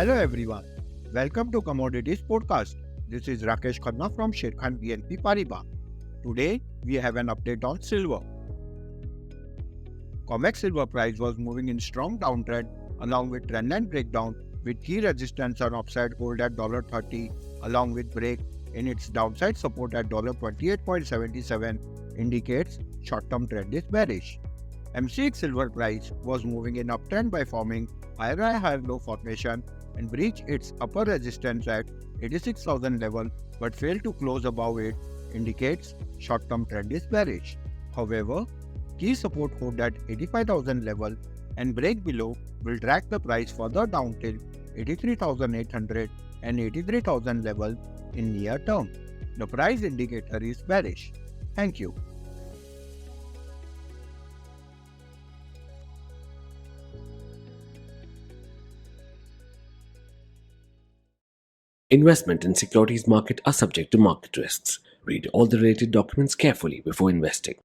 Hello everyone, welcome to Commodities Podcast. This is 𝗀𝗫𝗀𝗃 from Sharekhan BNP Paribas. Today we have an update on silver. COMEX silver price was moving in strong downtrend along with trendline breakdown with key resistance on upside hold at $30 along with break in its downside support at $28.77 indicates short-term trend is bearish. MCX silver price was moving in uptrend by forming higher high higher low formation and breached its upper resistance at 86,000 level but failed to close above it indicates short-term trend is bearish. However, key support hold at 85,000 level and break below will drag the price further down till 83,800 and 83,000 level in near term. The price indicator is bearish. Thank you. Investment in securities market are subject to market risks. Read all the related documents carefully before investing.